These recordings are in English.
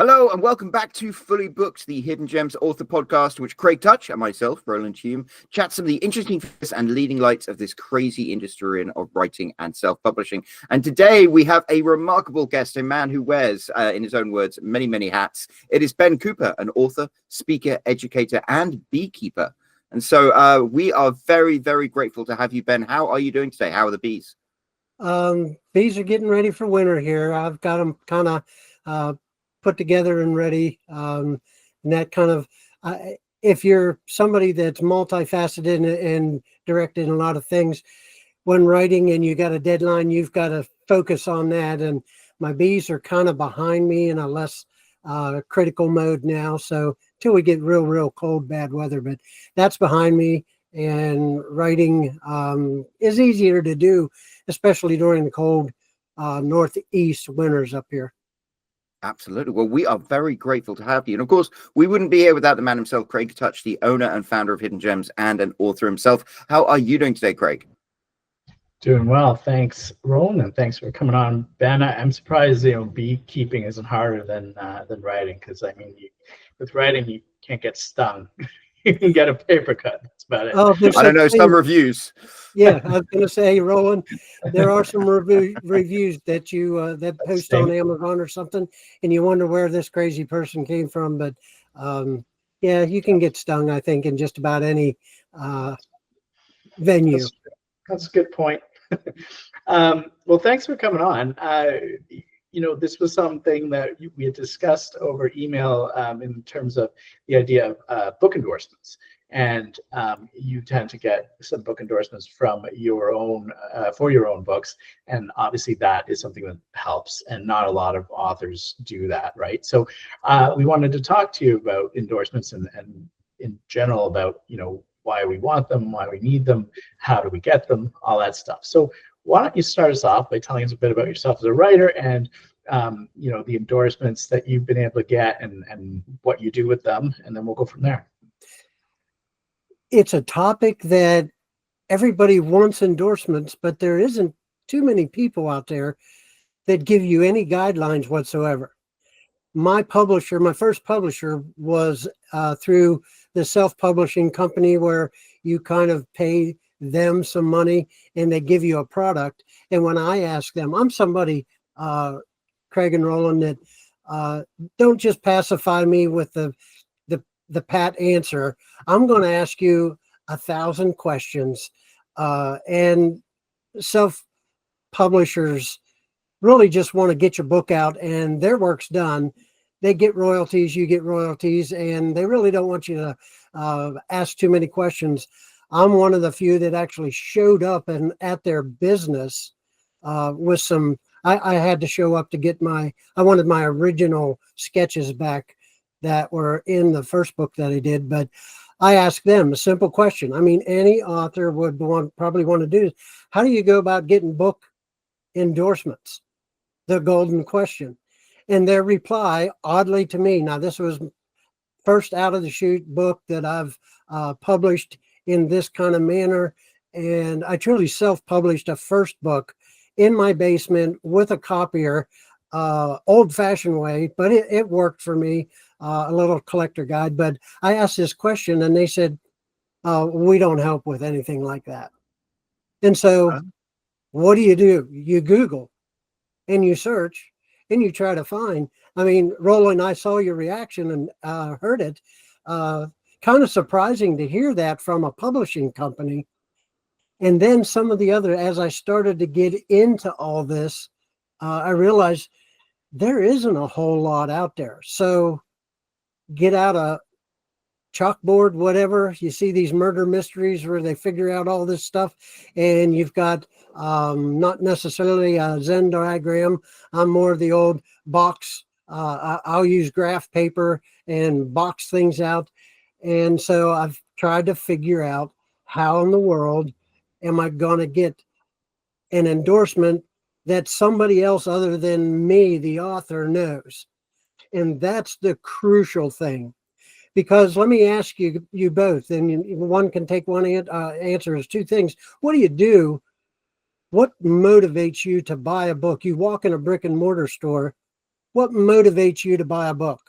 Hello and welcome back to Fully Booked, the Hidden Gems author podcast, which Craig Touch and myself, Roland Hume, chat some of the interesting facts and leading lights of this crazy industry of writing and self-publishing. And today we have a remarkable guest, a man who wears, in his own words, many, many hats. It is Ben Cooper, an author, speaker, educator, and beekeeper. And so we are very, very grateful to have you, Ben. How are you doing today? How are the bees? Bees are getting ready for winter here. I've got them kind of put together and ready. And that kind of, if you're somebody that's multifaceted and directed in a lot of things, when writing and you got a deadline, you've got to focus on that. And my bees are kind of behind me in a less critical mode now. So till we get real cold, bad weather, but that's behind me. And writing is easier to do, especially during the cold northeast winters up here. Absolutely. Well, we are very grateful to have you. And of course, we wouldn't be here without the man himself, Craig Touch, the owner and founder of Hidden Gems and an author himself. How are you doing today, Craig? Doing well. Thanks, Roland, and thanks for coming on. Ben, I'm surprised, beekeeping isn't harder than writing, because I mean, with writing, you can't get stung. You can get a paper cut. That's about it. Oh, I don't know, some reviews. Yeah, I was going to say, Roland, there are some reviews that you that post on Amazon or something, and you wonder where this crazy person came from. But yeah, you can get stung, I think, in just about any venue. That's a good point. Well, thanks for coming on. This was something that we had discussed over email in terms of the idea of book endorsements. And you tend to get some book endorsements from your own, for your own books. And obviously that is something that helps, and not a lot of authors do that, right? So we wanted to talk to you about endorsements and in general about, why we want them, why we need them, how do we get them, all that stuff. So why don't you start us off by telling us a bit about yourself as a writer and the endorsements that you've been able to get and what you do with them, and then we'll go from there. It's a topic that everybody wants endorsements, but there isn't too many people out there that give you any guidelines whatsoever. My first publisher was through the self-publishing company, where you kind of pay them some money and they give you a product. And when I ask them, I'm somebody, Craig and Roland, that don't just pacify me with the pat answer. I'm going to ask you 1,000 questions. And self-publishers really just want to get your book out and their work's done. They get royalties, you get royalties, and they really don't want you to ask too many questions. I'm one of the few that actually showed up and at their business with some, I had to show up to get I wanted my original sketches back that were in the first book that I did, but I asked them a simple question. I mean, any author would probably want to do this. How do you go about getting book endorsements? The golden question. And their reply, oddly to me, now this was first out of the chute book that I've published in this kind of manner. And I truly self-published a first book in my basement with a copier, old-fashioned way, but it worked for me, a little collector guide. But I asked this question and they said, we don't help with anything like that. And so what do? You Google and you search and you try to find. I mean, Roland, I saw your reaction and heard it. Kind of surprising to hear that from a publishing company. And then some of the other, as I started to get into all this, I realized there isn't a whole lot out there. So get out a chalkboard, whatever. You see these murder mysteries where they figure out all this stuff, and you've got not necessarily a Venn diagram. I'm more of the old box. I'll use graph paper and box things out. And so I've tried to figure out how in the world am I going to get an endorsement that somebody else other than me, the author, knows. And that's the crucial thing. Because let me ask you both, and one can take one answer as two things. What do you do? What motivates you to buy a book? You walk in a brick and mortar store What motivates you to buy a book?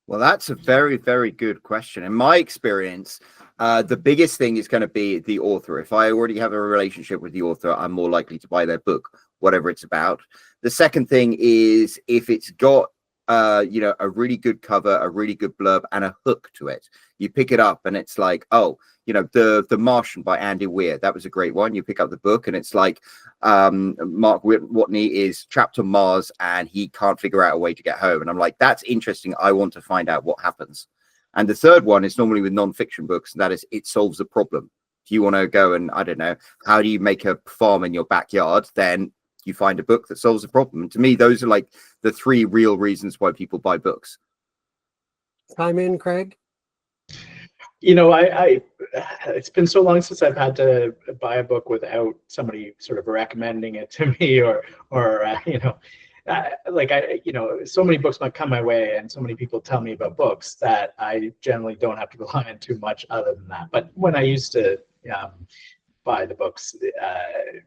Well, that's a very, very good question. In my experience, the biggest thing is going to be the author. If I already have a relationship with the author, I'm more likely to buy their book, whatever it's about. The second thing is if it's got, a really good cover, a really good blurb, and a hook to it. You pick it up and it's like, oh, the Martian by Andy Weir. That was a great one. You pick up the book and it's like, Mark Watney is trapped on Mars and he can't figure out a way to get home. And I'm like, that's interesting. I want to find out what happens. And the third one is normally with non-fiction books, and that is it solves a problem. If you want to go and, I don't know, how do you make a farm in your backyard? Then you find a book that solves a problem. And to me, those are like the three real reasons why people buy books. Time in, Craig? I it's been so long since I've had to buy a book without somebody sort of recommending it to me, or so many books might come my way and so many people tell me about books that I generally don't have to rely on too much other than that. But when I used to buy the books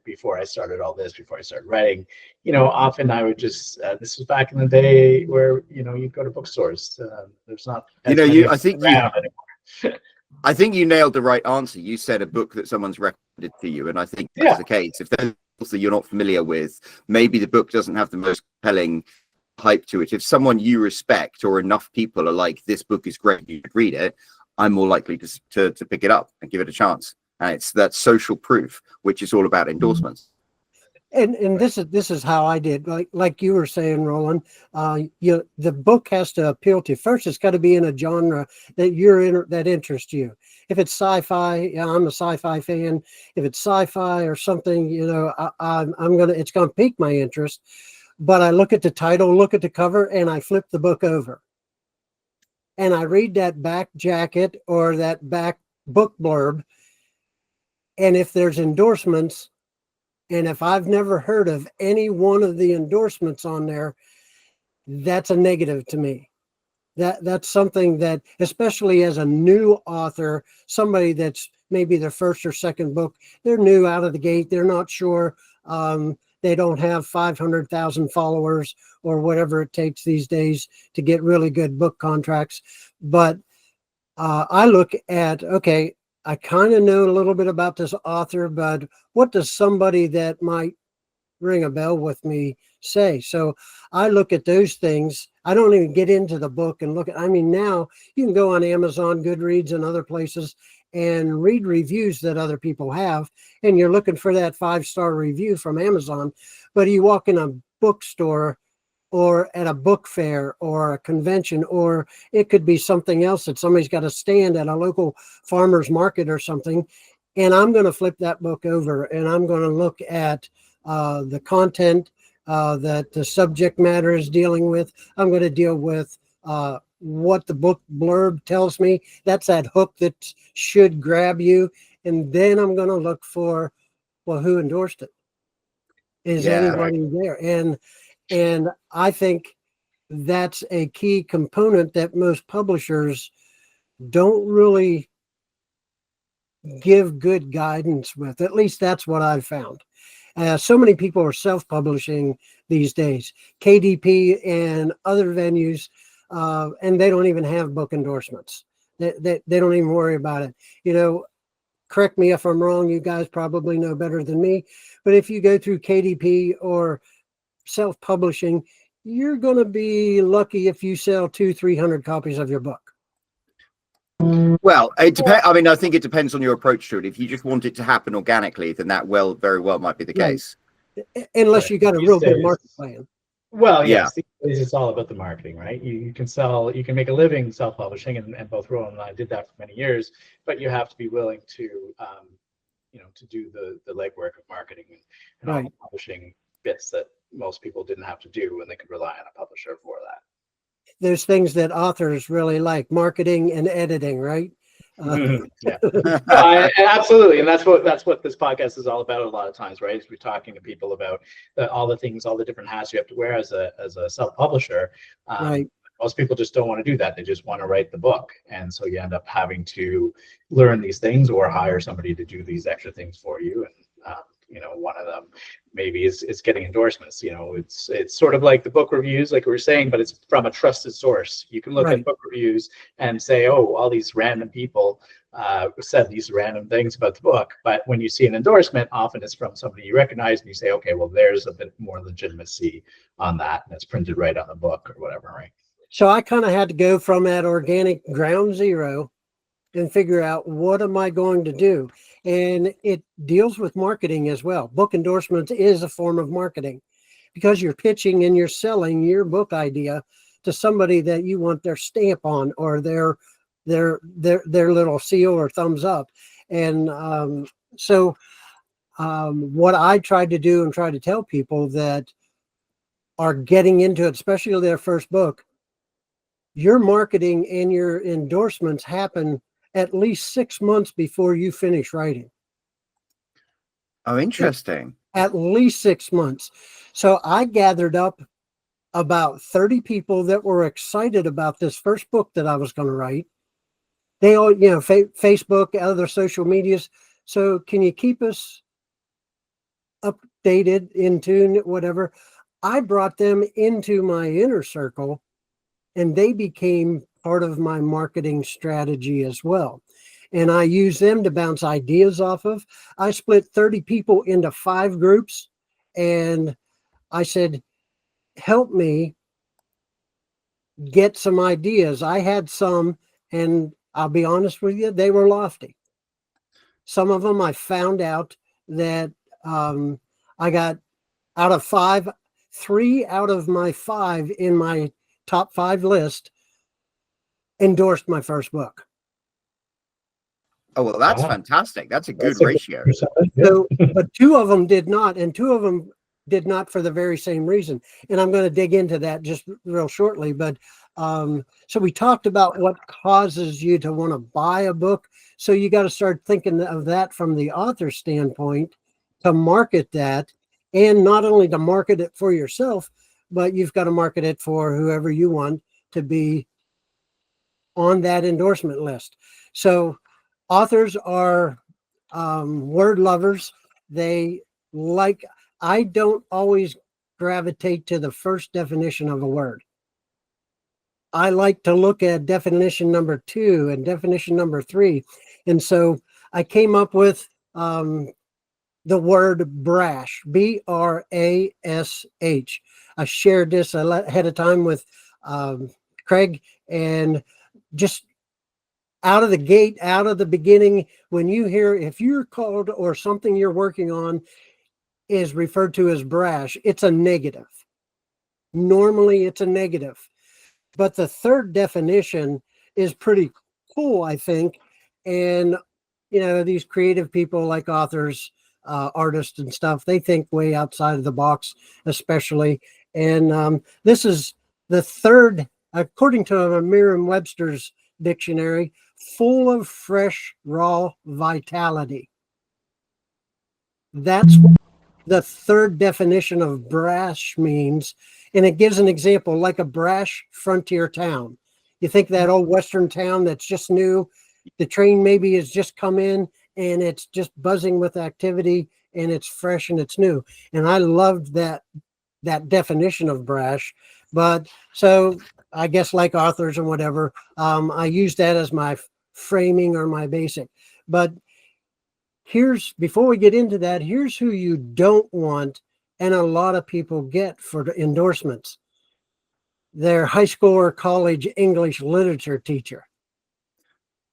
before I started writing, often I would just, this was back in the day where, you'd go to bookstores. There's not, I think you nailed the right answer. You said a book that someone's recommended to you. And I think that's the case. If there's author you're not familiar with, maybe the book doesn't have the most compelling hype to it. If someone you respect or enough people are like, this book is great, you should read it, I'm more likely to pick it up and give it a chance. And it's that social proof, which is all about endorsements. And this is how I did. Like you were saying, Roland, the book has to appeal to you. First, it's got to be in a genre that that interests you. If it's sci-fi, I'm a sci-fi fan. If it's sci-fi or something, it's gonna pique my interest. But I look at the title, look at the cover, and I flip the book over, and I read that back jacket or that back book blurb. And if there's endorsements, and if I've never heard of any one of the endorsements on there, that's a negative to me. That's something that, especially as a new author, somebody that's maybe their first or second book, they're new out of the gate, they're not sure, they don't have 500,000 followers or whatever it takes these days to get really good book contracts. But I look at, okay, I kind of know a little bit about this author, but what does somebody that might ring a bell with me say? So I look at those things. I don't even get into the book and now you can go on Amazon, Goodreads, and other places and read reviews that other people have. And you're looking for that 5-star review from Amazon, but you walk in a bookstore or at a book fair or a convention, or it could be something else that somebody's got a stand at a local farmer's market or something. And I'm going to flip that book over and I'm going to look at the content that the subject matter is dealing with. I'm going to deal with what the book blurb tells me. That's that hook that should grab you. And then I'm going to look for, well, who endorsed it? Is anybody there? And I think that's a key component that most publishers don't really give good guidance with. At least that's what I've found. So many people are self-publishing these days, KDP and other venues, and they don't even have book endorsements. They don't even worry about it. Correct me if I'm wrong. You guys probably know better than me. But if you go through KDP or self-publishing, you're going to be lucky if you sell 200-300 copies of your book. Well, it depends. I mean, I think it depends on your approach to it. If you just want it to happen organically, then that very well might be the case. Unless you got a real good market plan. Well, yes, it's all about the marketing, right? You can make a living self-publishing, and both Roland and I did that for many years, but you have to be willing to, to do the legwork of marketing and all the publishing bits that most people didn't have to do when they could rely on a publisher for that. There's things that authors really like, marketing and editing, right? Absolutely, and that's what this podcast is all about a lot of times, right? Is we're talking to people about all the different hats you have to wear as a self-publisher. Right. Most people just don't want to do that. They just want to write the book, and so you end up having to learn these things or hire somebody to do these extra things for you. And one of them maybe is getting endorsements. It's sort of like the book reviews, like we were saying, but it's from a trusted source. You can look Right. at book reviews and say, oh, all these random people said these random things about the book. But when you see an endorsement, often it's from somebody you recognize, and you say, okay, well, there's a bit more legitimacy on that, and it's printed right on the book or whatever, right? So I kind of had to go from that organic ground zero and figure out, what am I going to do? And it deals with marketing as well. Book endorsements is a form of marketing, because you're pitching and you're selling your book idea to somebody that you want their stamp on, or their little seal or thumbs up. And what I tried to do and try to tell people that are getting into it, especially their first book, your marketing and your endorsements happen at least 6 months before you finish writing. Oh, interesting. At least 6 months. So I gathered up about 30 people that were excited about this first book that I was going to write. They all, Facebook, other social medias. So can you keep us updated, in tune, whatever? I brought them into my inner circle, and they became part of my marketing strategy as well. And I use them to bounce ideas off of. I split 30 people into 5 groups, and I said, help me get some ideas. I had some, and I'll be honest with you, they were lofty. Some of them I found out that I got out of 5, 3 out of my 5 in my top 5 list endorsed my first book. Oh, well, that's Wow. fantastic. That's a good That's a ratio. So, but 2 of them did not, and 2 of them did not for the very same reason. And I'm going to dig into that just real shortly. But so we talked about what causes you to want to buy a book. So you got to start thinking of that from the author standpoint, to market that, and not only to market it for yourself, but you've got to market it for whoever you want to be on that endorsement list. So authors are word lovers. They like, I don't always gravitate to the first definition of a word. I like to look at definition number 2 and definition number 3. And so I came up with the word brash, BRASH. I shared this ahead of time with Craig, and just out of the gate, out of the beginning, when you hear, if you're called or something you're working on is referred to as brash, it's a negative. Normally it's a negative. But the third definition is pretty cool, I think. And, these creative people like authors, artists and stuff, they think way outside of the box, especially. And this is the third, according to Merriam-Webster's dictionary, full of fresh, raw vitality. That's what the third definition of brash means. And it gives an example, like a brash frontier town. You think that old Western town that's just new, the train maybe has just come in and it's just buzzing with activity and it's fresh and it's new. And I loved that definition of brash. But so I guess like authors and whatever, I use that as my framing or my basic. But before we get into that, here's who you don't want, and a lot of people get for the endorsements. Their high school or college English literature teacher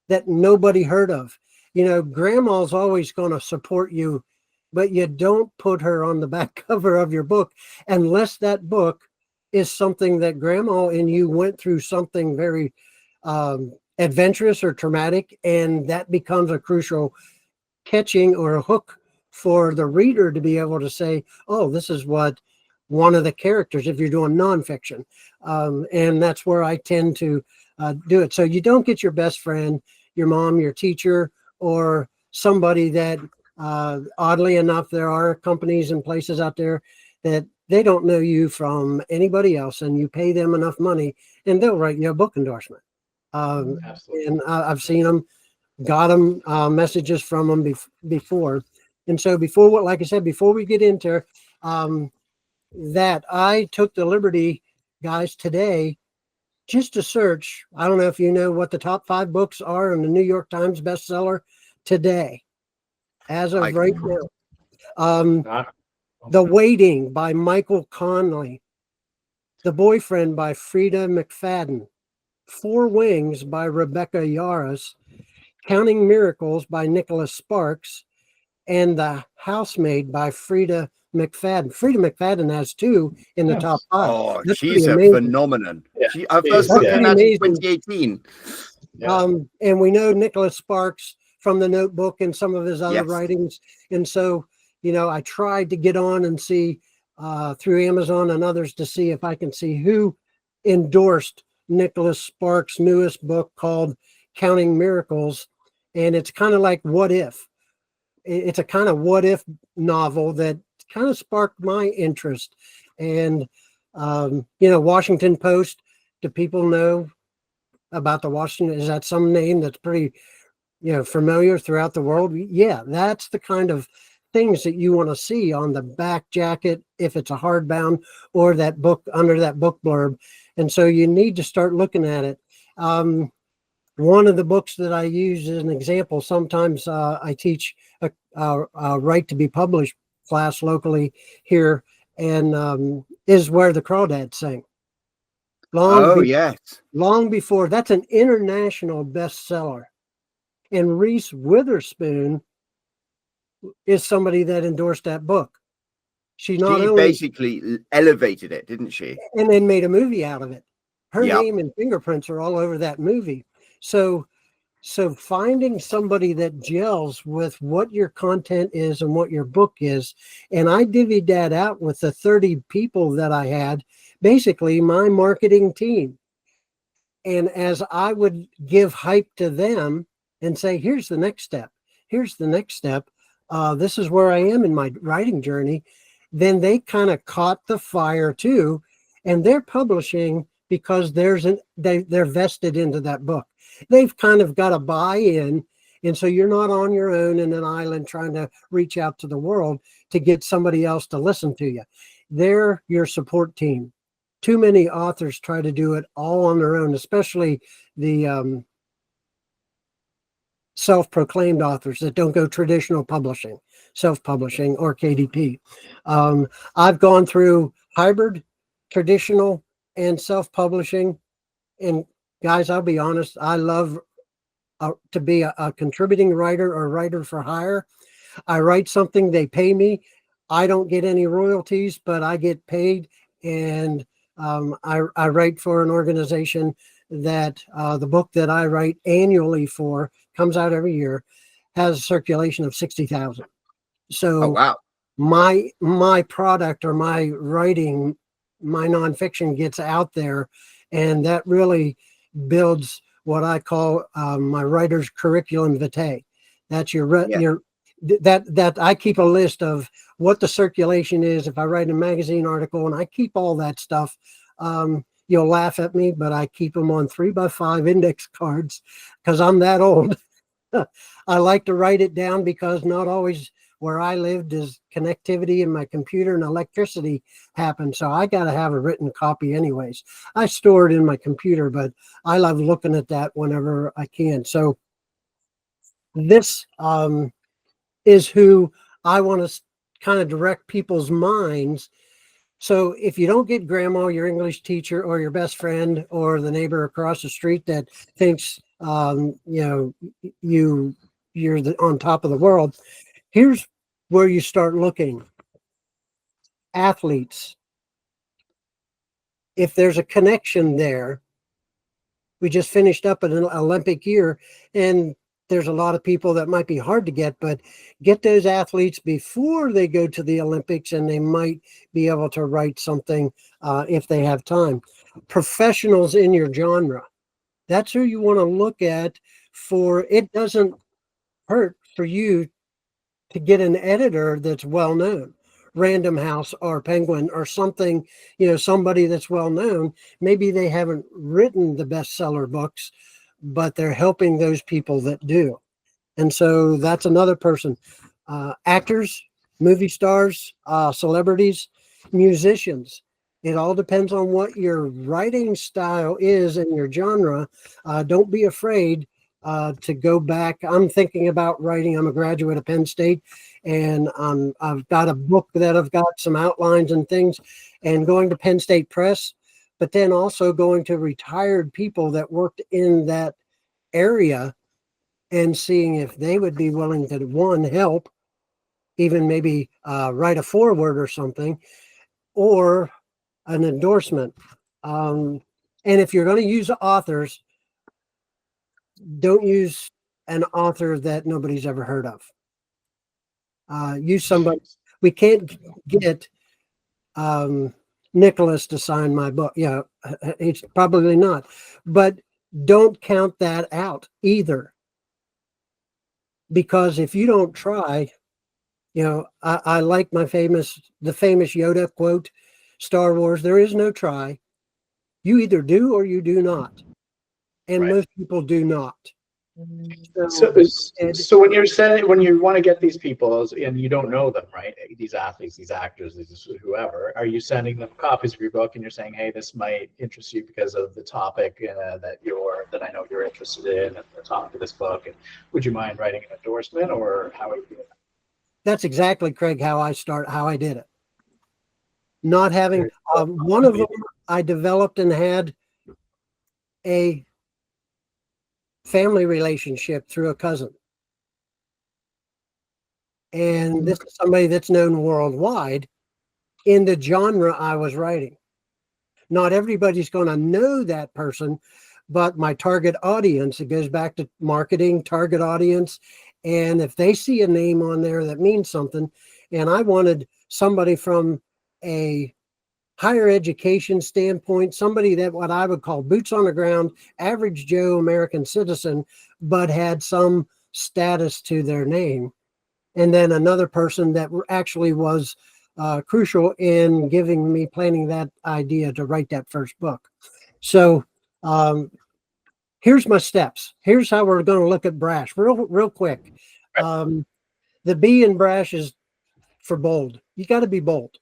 that nobody heard of. Grandma's always going to support you, but you don't put her on the back cover of your book unless that book is something that grandma and you went through something very adventurous or traumatic, and that becomes a crucial catching or a hook for the reader to be able to say, oh, this is what one of the characters, if you're doing nonfiction. And that's where I tend to do it. So you don't get your best friend, your mom, your teacher, or somebody that, oddly enough, there are companies and places out there that they don't know you from anybody else, and you pay them enough money and they'll write you a book endorsement. And I've seen them, got them messages from them before. And so before, like I said, before we get into that, I took the liberty, guys, today just to search. I don't know if you know what the top 5 books are in the New York Times bestseller today, as of right now. The Waiting by Michael Conley. The Boyfriend by Frida McFadden. Four Wings by Rebecca Yarros. Counting Miracles by Nicholas Sparks. And The Housemaid by Frida McFadden. Frida McFadden has 2 in the top 5. Oh, That's she's a amazing. phenomenon. Yeah. Her first book came out in amazing. 2018. Yeah. And we know Nicholas Sparks from The Notebook and some of his other writings. And so, you know, I tried to get on and see through Amazon and others to see if I can see who endorsed Nicholas Sparks' newest book called Counting Miracles. And it's kind of like What If. It's a kind of what if novel that kind of sparked my interest. And, you know, Washington Post, do people know about the Washington? Is that some name that's pretty, you know, familiar throughout the world? Yeah, that's the kind of things that you want to see on the back jacket, if it's a hardbound, or that book under that book blurb. And so you need to start looking at it. One of the books that I use as an example, sometimes I teach a right to be published class locally here, and is Where the Crawdads Sing. Long before, that's an international bestseller. And Reese Witherspoon is somebody that endorsed that book. She basically elevated it, didn't she? And then made a movie out of it. Her name and fingerprints are all over that movie. So finding somebody that gels with what your content is and what your book is, and I divvied that out with the 30 people that I had, basically my marketing team. And as I would give hype to them and say, here's the next step, here's the next step, this is where I am in my writing journey, then they kind of caught the fire too, and they're publishing because they're vested into that book. They've kind of got a buy-in, and so you're not on your own in an island trying to reach out to the world to get somebody else to listen to you. They're your support team. Too many authors try to do it all on their own, especially the self-proclaimed authors that don't go traditional publishing, self-publishing, or KDP. I've gone through hybrid, traditional, and self-publishing. And guys, I'll be honest, I love to be a contributing writer or writer for hire. I write something, they pay me. I don't get any royalties, but I get paid. And I write for an organization that the book that I write annually for, comes out every year, has a circulation of 60,000. So my product or my writing, my nonfiction gets out there, and that really builds what I call my writer's curriculum vitae. That's that I keep a list of what the circulation is. If I write a magazine article, and I keep all that stuff, you'll laugh at me, but I keep them on 3x5 index cards because I'm that old. I like to write it down because not always where I live does connectivity in my computer and electricity happen. So I got to have a written copy anyways. I store it in my computer, but I love looking at that whenever I can. So this is who I want to kind of direct people's minds. So if you don't get grandma, your English teacher, or your best friend, or the neighbor across the street that thinks, you know, you're on top of the world, here's where you start looking. Athletes. If there's a connection there, we just finished up an Olympic year, and there's a lot of people that might be hard to get, but get those athletes before they go to the Olympics, and they might be able to write something if they have time. Professionals in your genre. That's who you want to look at. For it doesn't hurt for you to get an editor that's well known, Random House or Penguin or something, you know, somebody that's well known. Maybe they haven't written the bestseller books, but they're helping those people that do. And so that's another person. actors, movie stars, celebrities, musicians. It all depends on what your writing style is and your genre. Don't be afraid to go back. I'm thinking about writing. I'm a graduate of Penn State, and I've got a book that I've got some outlines and things, and going to Penn State Press, but then also going to retired people that worked in that area and seeing if they would be willing to, one, help, even maybe write a foreword or something, or an endorsement. And if you're going to use authors, don't use an author that nobody's ever heard of. Use somebody. We can't get Nicholas to sign my book. Yeah, it's probably not. But don't count that out either. Because if you don't try, I like the famous Yoda quote, Star Wars, there is no try. You either do or you do not. And Right. most people do not. So when you want to get these people and you don't know them, right? These athletes, these actors, these whoever, are you sending them copies of your book and you're saying, hey, this might interest you because of the topic that I know you're interested in and the topic of this book, and would you mind writing an endorsement, or how are you doing that? That's exactly, Craig, how I did it. Not having one of them, I developed and had a family relationship through a cousin. And this is somebody that's known worldwide in the genre I was writing. Not everybody's going to know that person, but my target audience, it goes back to marketing, target audience. And if they see a name on there that means something, and I wanted somebody from a higher education standpoint, somebody that what I would call boots on the ground, average Joe American citizen, but had some status to their name. And then another person that actually was crucial in planning that idea to write that first book. So here's my steps. Here's how we're going to look at BRASH real quick. The B in BRASH is for bold. You got to be bold.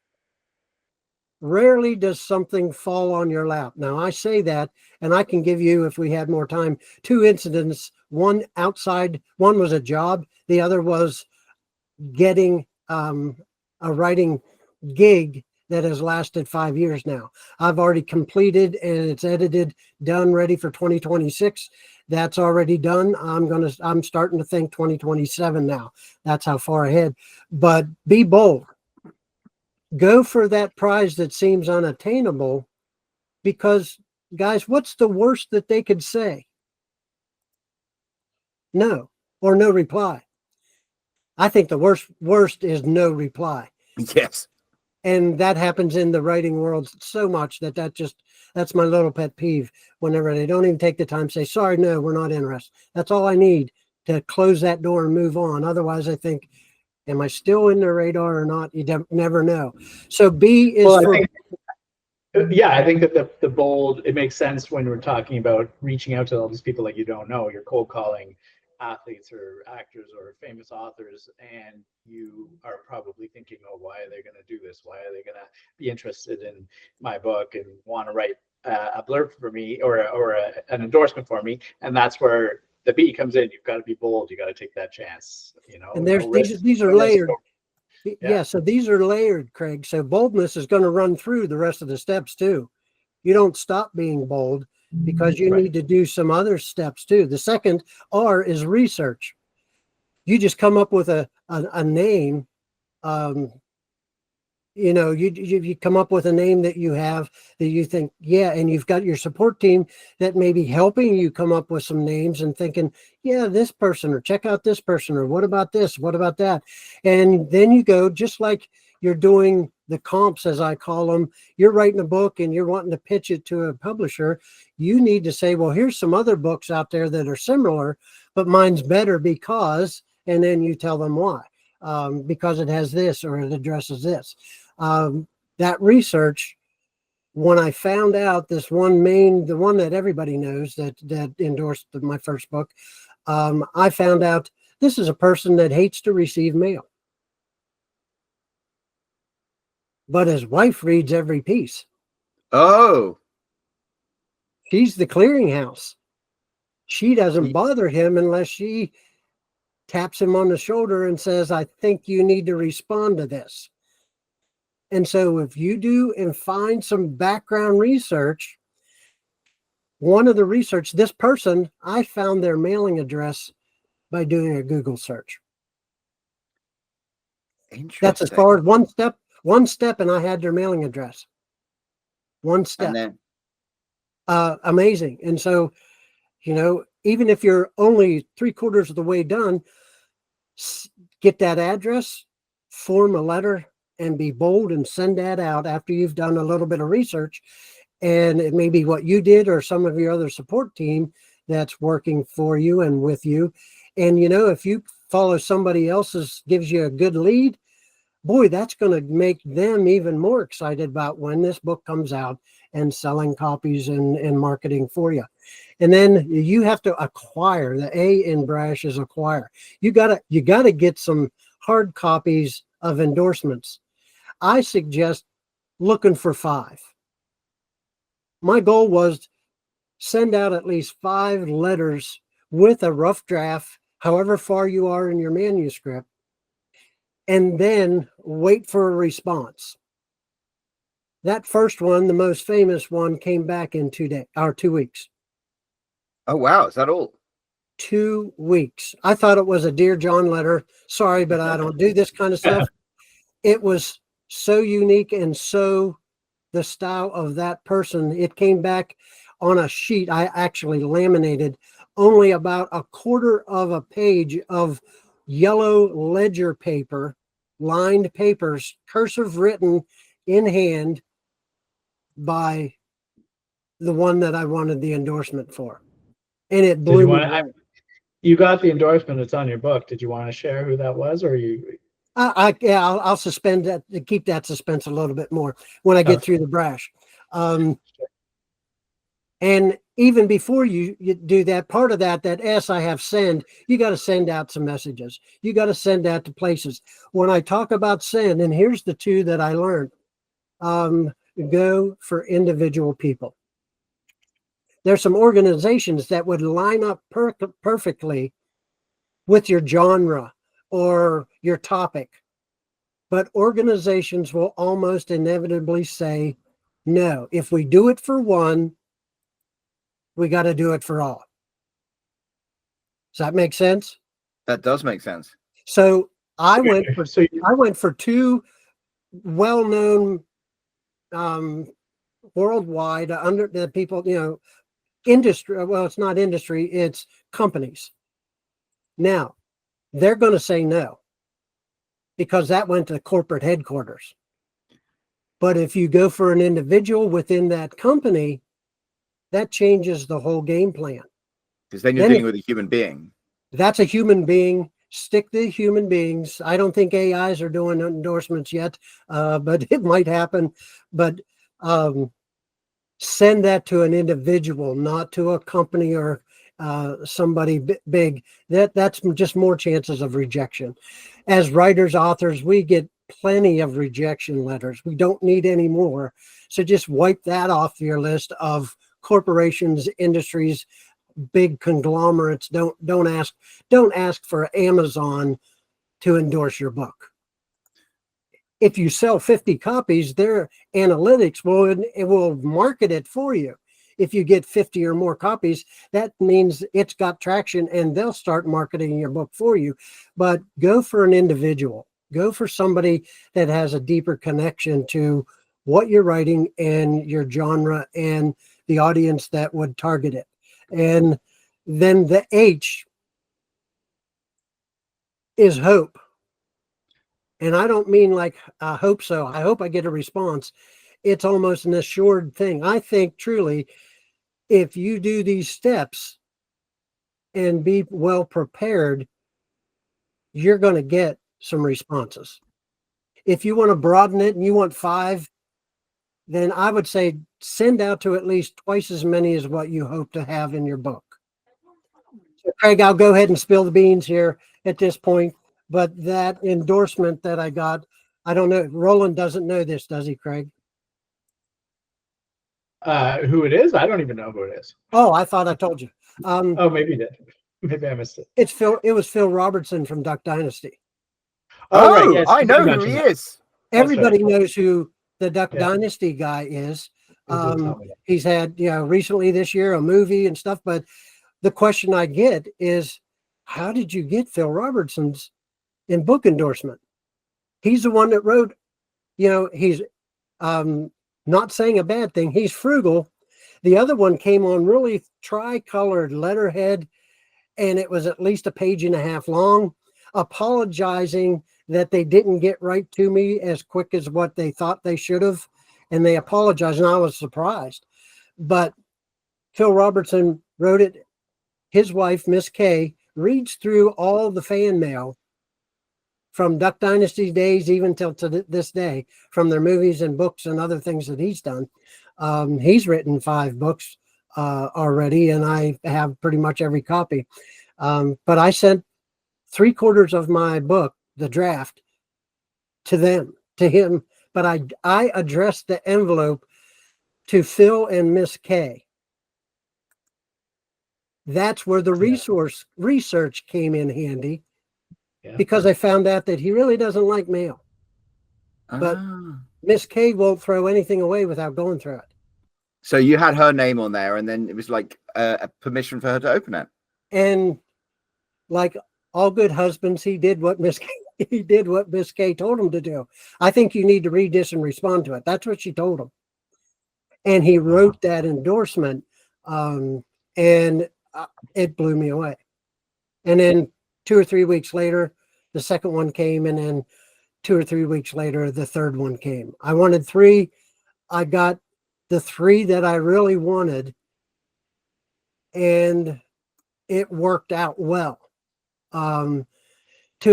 Rarely does something fall on your lap. Now, I say that, and I can give you, if we had more time, 2 incidents. One outside, one was a job. The other was getting a writing gig that has lasted 5 years now. I've already completed and it's edited, done, ready for 2026. That's already done. I'm starting to think 2027 now. That's how far ahead. But be bold. Go for that prize that seems unattainable, because, guys, what's the worst that they could say? No, or no reply. I think the worst is no reply. Yes. And that happens in the writing world so much that's my little pet peeve. Whenever they don't even take the time to say, sorry, no, we're not interested. That's all I need to close that door and move on. Otherwise, I think, am I still in the radar or not? You never know. So B is I think that the bold, it makes sense when we're talking about reaching out to all these people that you don't know. You're cold calling athletes or actors or famous authors, and you are probably thinking, oh, why are they going to do this? Why are they going to be interested in my book and want to write a blurb for me or an endorsement for me? And that's where the B comes in. You've got to be bold. You got to take that chance. And these are layered. Yeah, so these are layered, Craig. So boldness is going to run through the rest of the steps too. You don't stop being bold, because you need to do some other steps too. The second R is research. You just come up with a name. You come up with a name that you have that you think, yeah, and you've got your support team that may be helping you come up with some names and thinking, yeah, this person, or check out this person, or what about this? What about that? And then you go, just like you're doing the comps, as I call them, you're writing a book and you're wanting to pitch it to a publisher. You need to say, well, here's some other books out there that are similar, but mine's better because, and then you tell them why. Because it has this, or it addresses this. That research, when I found out this the one that everybody knows that endorsed my first book, I found out this is a person that hates to receive mail. but his wife reads every piece. Oh, She's the clearinghouse. She doesn't bother him unless she taps him on the shoulder and says, I think you need to respond to this. And so if you do and find some background research, one of the research, this person, I found their mailing address by doing a Google search. That's as far as one step, and I had their mailing address. One step. And then, amazing. And so, even if you're only 3/4 of the way done, get that address, form a letter, and be bold and send that out after you've done a little bit of research. And it may be what you did or some of your other support team that's working for you and with you. And, if you follow somebody else's, gives you a good lead, boy, that's going to make them even more excited about when this book comes out and selling copies and marketing for you. And then you have to acquire. The A in BRASH is acquire. You gotta get some hard copies of endorsements. I suggest looking for 5. My goal was send out at least 5 letters with a rough draft, however far you are in your manuscript, and then wait for a response. That first one, the most famous one, came back in 2 days or 2 weeks. oh wow, is that all? 2 weeks. I thought it was a Dear John letter. Sorry, but I don't do this kind of stuff. It was so unique and so the style of that person. It came back on a sheet I actually laminated, only about 1/4 of a page of yellow ledger paper, lined papers, cursive written in hand by the one that I wanted the endorsement for. And it blew me away. You got the endorsement. It's on your book. Did you want to share who that was, or you? I'll suspend that to keep that suspense a little bit more when I get through the BRASH. And even before you do that, part of that S I have send, you got to send out some messages. You got to send out to places. When I talk about send, and here's the 2 that I learned, go for individual people. There's some organizations that would line up perfectly with your genre or your topic, but organizations will almost inevitably say, no, if we do it for one, we got to do it for all. Does that make sense? That does make sense. So I went for 2 well-known worldwide under the people, industry. Well, it's not industry, it's companies. Now, they're going to say no because that went to corporate headquarters. But if you go for an individual within that company, that changes the whole game plan. Because then you're dealing with a human being. That's a human being. Stick to human beings. I don't think AIs are doing endorsements yet, but it might happen. But send that to an individual, not to a company or somebody big. That's just more chances of rejection. As writers, authors, we get plenty of rejection letters. We don't need any more. So just wipe that off your list of corporations, industries, big conglomerates. Don't ask for Amazon to endorse your book. If you sell 50 copies, their analytics will market it for you. If you get 50 or more copies, that means it's got traction and they'll start marketing your book for you. But go for an individual. Go for somebody that has a deeper connection to what you're writing and your genre and the audience that would target it. And then the H is hope. And I don't mean like, I hope so. I hope I get a response. It's almost an assured thing. I think truly, if you do these steps and be well prepared, you're going to get some responses. If you want to broaden it and you want 5, then I would say send out to at least twice as many as what you hope to have in your book. So Craig, I'll go ahead and spill the beans here at this point. But that endorsement that I got, I don't know. Roland doesn't know this, does he, Craig? Who it is? I don't even know who it is. Oh, I thought I told you. Oh, maybe you did. Maybe I missed it. It's Phil. It was Phil Robertson from Duck Dynasty. Oh, right. Yes, I you know did who he mention that. is. Everybody right. knows who the Duck Yeah. Dynasty guy is. You did tell me that. He's had, recently this year a movie and stuff. But the question I get is, how did you get Phil Robertson's in book endorsement? He's the one that wrote. He's not saying a bad thing. He's frugal. The other one came on really tri-colored letterhead, and it was at least a page and a half long, apologizing that they didn't get right to me as quick as what they thought they should have. And they apologized, and I was surprised. But Phil Robertson wrote it. His wife, Miss Kay, reads through all the fan mail from Duck Dynasty days, even till to this day, from their movies and books and other things that he's done. He's written 5 books already, and I have pretty much every copy. But I sent 3/4 of my book, the draft, to him. But I addressed the envelope to Phil and Miss Kay. That's where the research came in handy, because I found out that he really doesn't like mail. But Miss Kay won't throw anything away without going through it. So you had her name on there, and then it was like a permission for her to open it. And like all good husbands, he did what Miss Kay told him to do. I think you need to read this and respond to it. That's what she told him. And he wrote that endorsement, and it blew me away. And then 2 or 3 weeks later, the second one came, and then 2 or 3 weeks later, the third one came. I wanted 3. I got the 3 that I really wanted, and it worked out well. To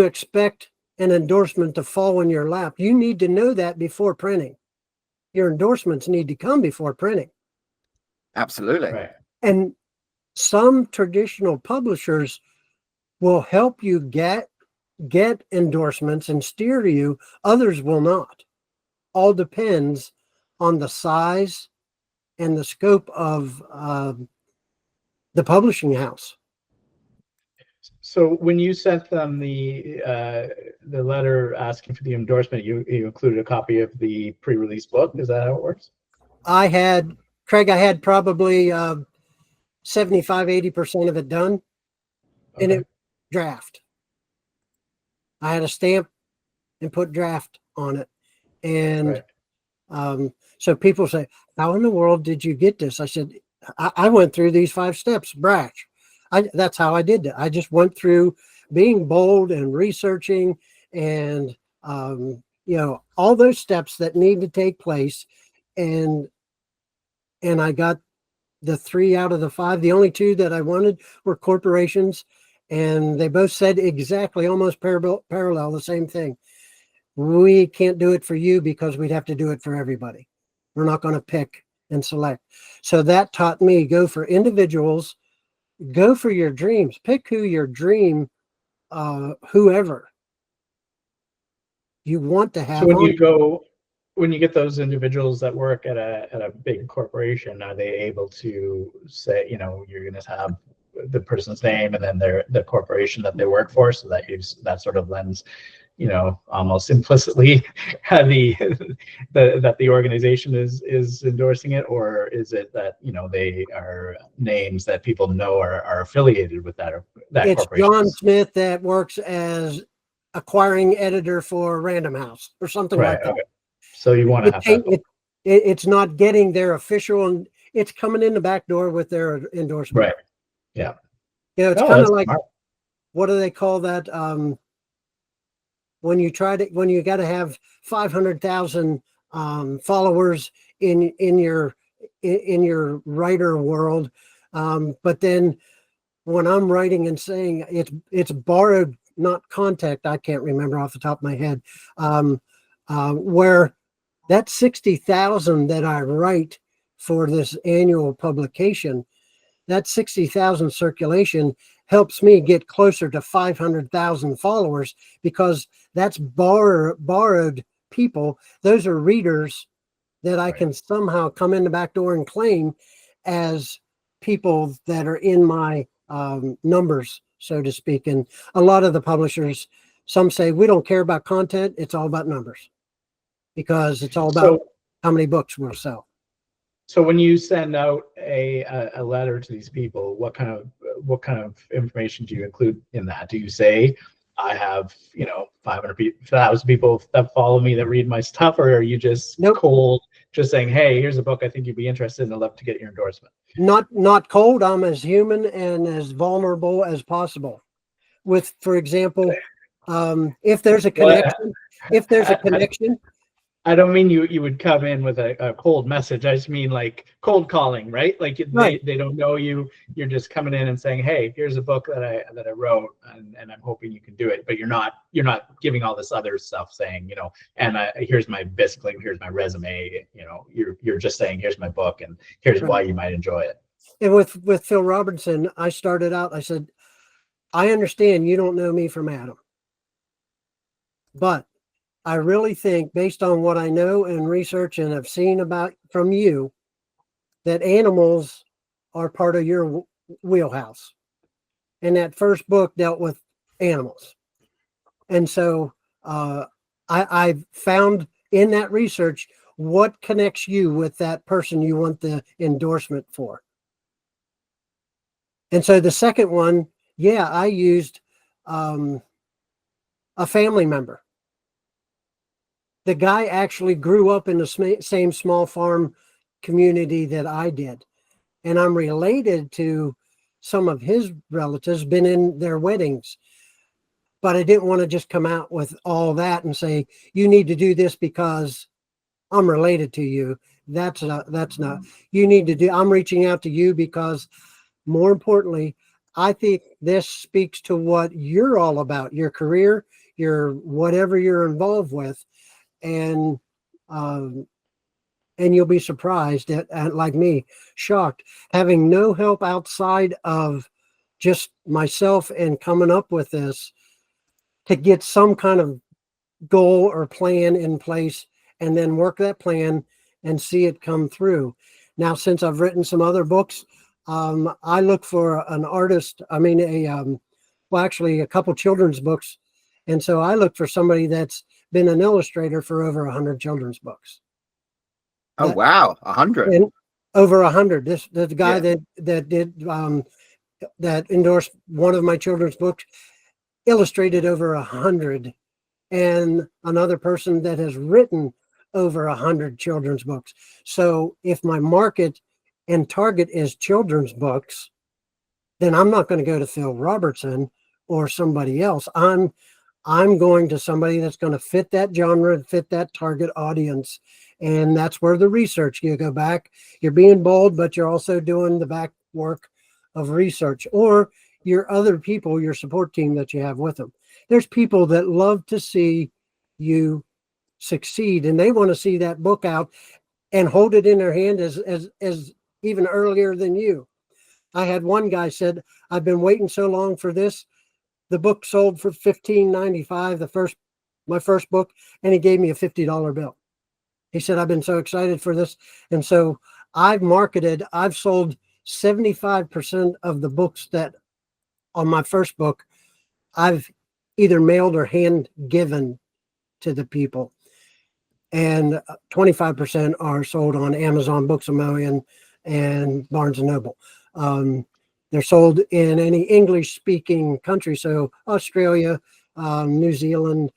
expect an endorsement to fall in your lap, you need to know that before printing. Your endorsements need to come before printing. Absolutely. Right. And some traditional publishers will help you get endorsements and steer you. Others will not. All depends on the size and the scope of the publishing house. So when you sent them the letter asking for the endorsement, you included a copy of the pre-release book. Is that how it works? I had probably 75-80% of it done, and it draft. I had a stamp and put draft on it. And so people say, how in the world did you get this? I said, I went through these 5 steps, BRASH. That's how I did it. I just went through being bold and researching and, all those steps that need to take place. And I got the 3 out of the 5. The only 2 that I wanted were corporations, and they both said exactly, almost parallel, the same thing. We can't do it for you because we'd have to do it for everybody. We're not going to pick and select. So that taught me, go for individuals, go for your dreams, pick who your dream, whoever you want to have. So when you get those individuals that work at a big corporation, are they able to say, you're going to have the person's name and then the corporation that they work for, so that that sort of lends, almost implicitly that the organization is endorsing it? Or is it that they are names that people know are affiliated with that it's corporation? John Smith that works as acquiring editor for Random House or something like that. Okay. So you want to have that. It's not getting their official, and it's coming in the back door with their endorsement. Right. Yeah. It's kind of like, smart. What do they call that? When you got to have 500,000 followers in your writer world, but then when I'm writing and saying it's borrowed, not contact, I can't remember off the top of my head, where that 60,000 that I write for this annual publication, that 60,000 circulation helps me get closer to 500,000 followers, because that's borrowed people. Those are readers that I Right. can somehow come in the back door and claim as people that are in my numbers, so to speak. And a lot of the publishers, some say we don't care about content, it's all about numbers, because it's all about So, how many books we'll sell. so when you send out a letter to these people, what kind of information do you include in that? Do you say, I have 500 people, 1,000 people that follow me that read my stuff, or are you just Nope. cold, just saying, hey, here's a book I think you'd be interested in, I'd love to get your endorsement? Not cold. I'm as human and as vulnerable as possible. With, for example, if there's a connection, if there's a connection, I don't mean you would come in with a cold message. I just mean like cold calling, right? Like Right. they don't know you. You're just coming in and saying, hey, here's a book that I wrote, and I'm hoping you can do it. But you're not giving all this other stuff, saying, and here's my basically here's my resume. You're just saying, here's my book, and here's Right. why you might enjoy it. And with Phil Robertson, I started out, I said, I understand you don't know me from Adam, but I really think, based on what I know and research and have seen about from you, that animals are part of your wheelhouse. And that first book dealt with animals. And so I found in that research what connects you with that person you want the endorsement for. And so the second one, yeah, I used a family member. The guy actually grew up in the same small farm community that I did. And I'm related to some of his relatives, been in their weddings. But I didn't want to just come out with all that and say, you need to do this because I'm related to you. That's not, you need to do, I'm reaching out to you because, more importantly, I think this speaks to what you're all about, your career, your whatever you're involved with. And you'll be surprised at like me, shocked, having no help outside of just myself and coming up with this, to get some kind of goal or plan in place and then work that plan and see it come through. Now, since I've written some other books, I look for an artist. I mean, actually a couple children's books. And so I look for somebody that's been an illustrator for over 100 children's books. Oh, wow. 100. And over 100. The guy Yeah. that did that endorsed one of my children's books illustrated over 100, and another person that has written over 100 children's books. So if my market and target is children's books, then I'm not going to go to Phil Robertson or somebody else. I'm going to somebody that's going to fit that genre, fit that target audience. And that's where the research, you go back, you're being bold, but you're also doing the back work of research, or your other people, your support team that you have with them. There's people that love to see you succeed, and they want to see that book out and hold it in their hand as even earlier than you. I had one guy said, I've been waiting so long for this. The book sold for $15.95, my first book, and he gave me a $50 bill. He said, I've been so excited for this. And so I've sold 75% of the books that on my first book, I've either mailed or hand given to the people. And 25% are sold on Amazon, Books A Million, and Barnes and Noble. They're sold in any English speaking country. So Australia, New Zealand,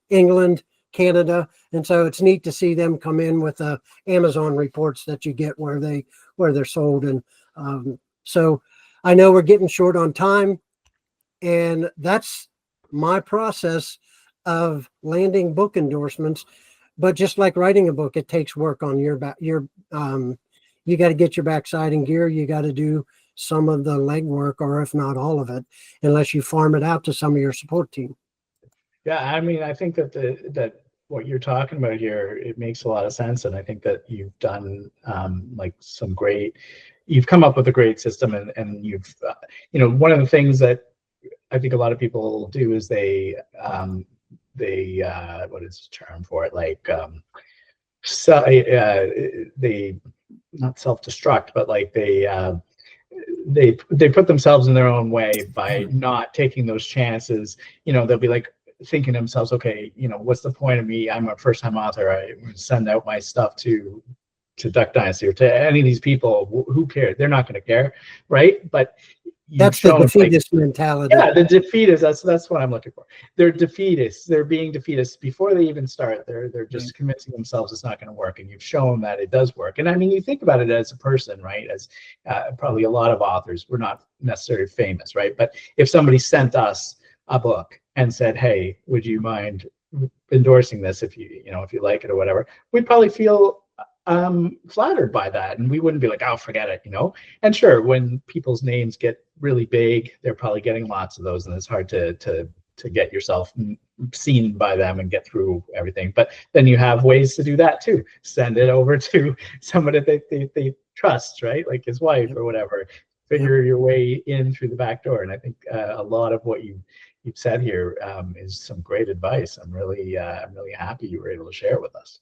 England, Canada. And so it's neat to see them come in with the Amazon reports that you get where they're sold. And so I know we're getting short on time, and that's my process of landing book endorsements. But just like writing a book, it takes work on your back. You got to get your backside in gear. You got to do some of the legwork, or if not all of it, unless you farm it out to some of your support team. Yeah, I mean, I think that what you're talking about here, it makes a lot of sense, and I think that you've done you've come up with a great system, and you've one of the things that I think a lot of people do is they what is the term for it, like so they not self-destruct, but like they put themselves in their own way by not taking those chances. They'll be like thinking to themselves, okay, what's the point of me? I'm a first-time author. I send out my stuff to Duck Dynasty or to any of these people. Who cares? They're not going to care, right? But that's the defeatist mentality. Yeah, the defeatist. That's what I'm looking for. They're defeatists. They're being defeatists before they even start. They're just convincing themselves it's not going to work, and you've shown that it does work. And I mean, you think about it as a person, right? As probably a lot of authors, we're not necessarily famous, right? But if somebody sent us a book and said, "Hey, would you mind endorsing this if you like it or whatever," we'd probably feel flattered by that, and we wouldn't be like, "Oh, forget it," And sure, when people's names get really big, they're probably getting lots of those, and it's hard to get yourself seen by them and get through everything. But then you have ways to do that too. Send it over to somebody that they trust, right? Like his wife or whatever. Figure your way in through the back door. And I think a lot of what you've said here is some great advice. I'm really happy you were able to share it with us.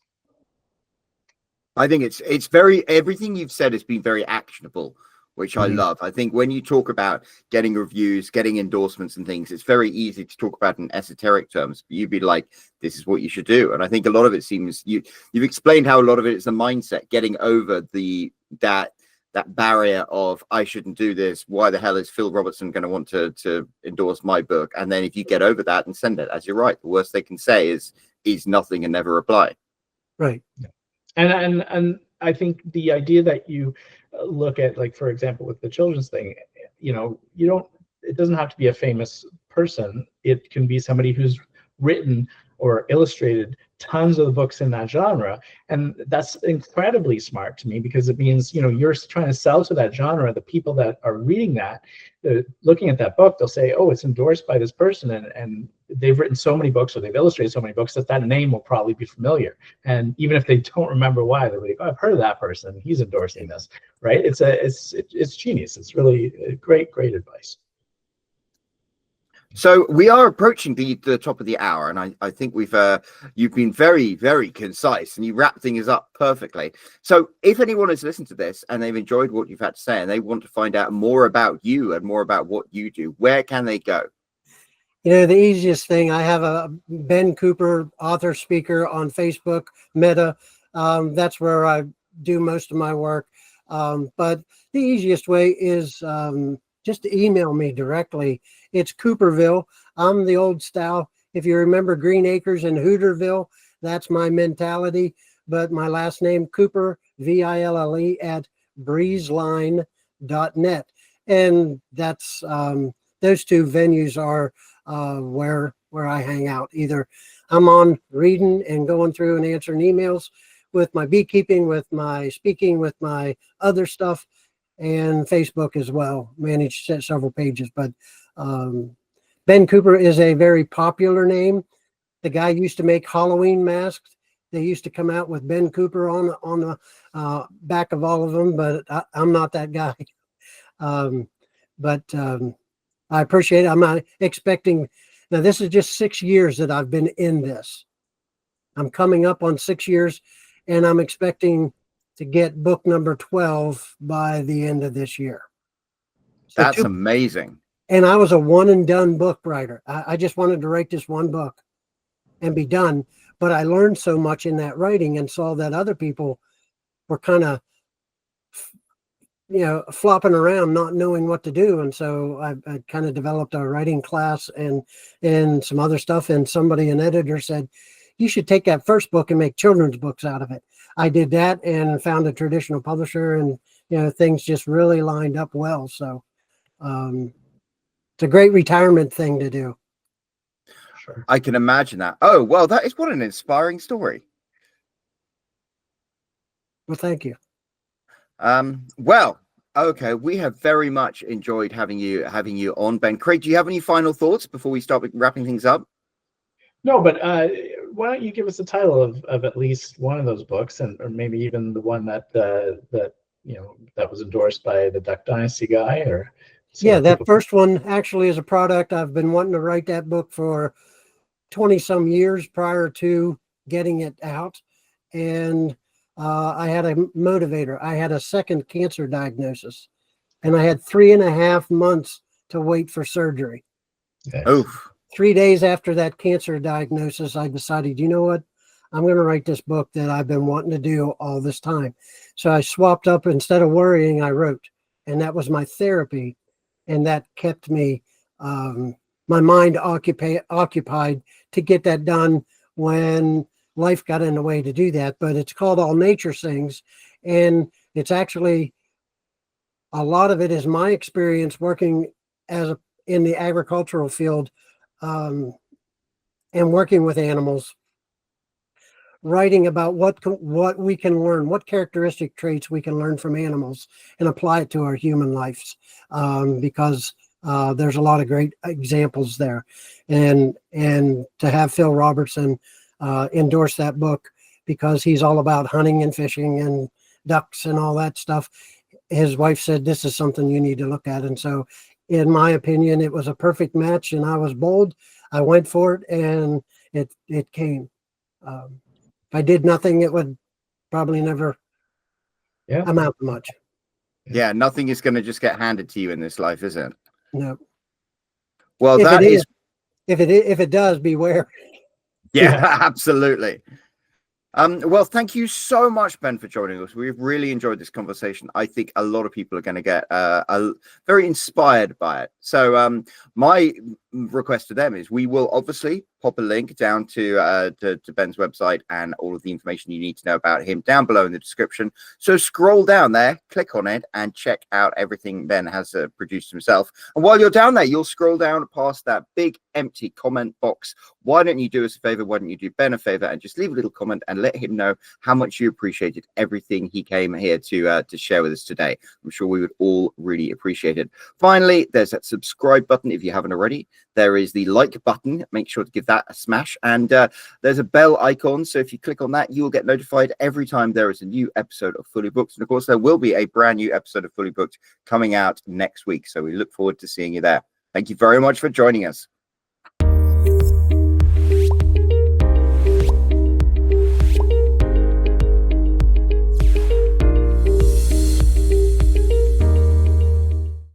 I think it's very, everything you've said has been very actionable, which I love. I think when you talk about getting reviews, getting endorsements and things, it's very easy to talk about in esoteric terms. But you'd be like, this is what you should do. And I think a lot of it seems you've explained how a lot of it is the mindset, getting over that barrier of I shouldn't do this. Why the hell is Phil Robertson going to want to endorse my book? And then if you get over that and send it, as you're right, the worst they can say is nothing and never reply. Right. And I think the idea that you look at, like, for example, with the children's thing, it doesn't have to be a famous person. It can be somebody who's written or illustrated tons of the books in that genre. And that's incredibly smart to me, because it means, you're trying to sell to that genre. The people that are reading that, looking at that book, they'll say, oh, it's endorsed by this person. And they've written so many books, or they've illustrated so many books, that name will probably be familiar. And even if they don't remember why, they're like, oh, I've heard of that person. He's endorsing this, right? It's genius. It's really great advice. So we are approaching the top of the hour, and I think you've been very, very concise, and you wrap things up perfectly. So if anyone has listened to this and they've enjoyed what you've had to say and they want to find out more about you and more about what you do, where can they go? The easiest thing, I have a Ben Cooper author speaker on Facebook, Meta. That's where I do most of my work. But the easiest way is just to email me directly. It's Cooperville. I'm the old style. If you remember Green Acres and Hooterville, that's my mentality. But my last name, Cooper, Ville, at breezeline.net. And that's those two venues are where I hang out. Either I'm on reading and going through and answering emails with my beekeeping, with my speaking, with my other stuff, and Facebook as well. Manage several pages. But Ben Cooper is a very popular name. The guy used to make Halloween masks. They used to come out with Ben Cooper on the back of all of them, but I'm not that guy. But I appreciate it. I'm not expecting. Now, this is just 6 years that I've been in this. I'm coming up on 6 years, and I'm expecting to get book number 12 by the end of this year. So that's amazing. And I was a one and done book writer. I just wanted to write this one book and be done. But I learned so much in that writing and saw that other people were kind of, flopping around, not knowing what to do. And so I kind of developed a writing class and some other stuff. And an editor said, you should take that first book and make children's books out of it. I did that and found a traditional publisher, and, things just really lined up well. So it's a great retirement thing to do. Sure. I can imagine that. Oh, well, what an inspiring story. Well, thank you. Well, okay, we have very much enjoyed having you on, Ben. Craig, do you have any final thoughts before we start wrapping things up? No, but why don't you give us the title of at least one of those books, or maybe even the one that was endorsed by the Duck Dynasty guy, or that first one actually is a product. I've been wanting to write that book for 20 some years prior to getting it out. And I had a motivator. I had a second cancer diagnosis, and I had 3.5 months to wait for surgery. Yes. Oof. 3 days after that cancer diagnosis, I decided, you know what? I'm going to write this book that I've been wanting to do all this time. So I swapped up, instead of worrying, I wrote. And that was my therapy. And that kept me, my mind occupied to get that done when life got in the way to do that. But it's called All Nature Sings. And it's actually, a lot of it is my experience working in the agricultural field, and working with animals, writing about what we can learn, what characteristic traits we can learn from animals and apply it to our human lives, because there's a lot of great examples there. And to have Phil Robertson endorse that book, because he's all about hunting and fishing and ducks and all that stuff, his wife said, this is something you need to look at. And so, in my opinion, it was a perfect match, and I was bold. I went for it, and it came. If I did nothing, it would probably never amount to much. Yeah, nothing is going to just get handed to you in this life, is it? No. Well, if it does, beware. Yeah, absolutely. Well, thank you so much, Ben, for joining us. We've really enjoyed this conversation. I think a lot of people are going to get very inspired by it. So my request to them is we will obviously pop a link down to Ben's website and all of the information you need to know about him down below in the description. So scroll down there, click on it, and check out everything Ben has produced himself. And while you're down there, you'll scroll down past that big empty comment box. Why don't you do us a favor? Why don't you do Ben a favor and just leave a little comment and let him know how much you appreciated everything he came here to share with us today. I'm sure we would all really appreciate it. Finally, there's that subscribe button if you haven't already. There is the like button. Make sure to give that a smash. And there's a bell icon. So if you click on that, you will get notified every time there is a new episode of Fully Booked. And of course, there will be a brand new episode of Fully Booked coming out next week. So we look forward to seeing you there. Thank you very much for joining us.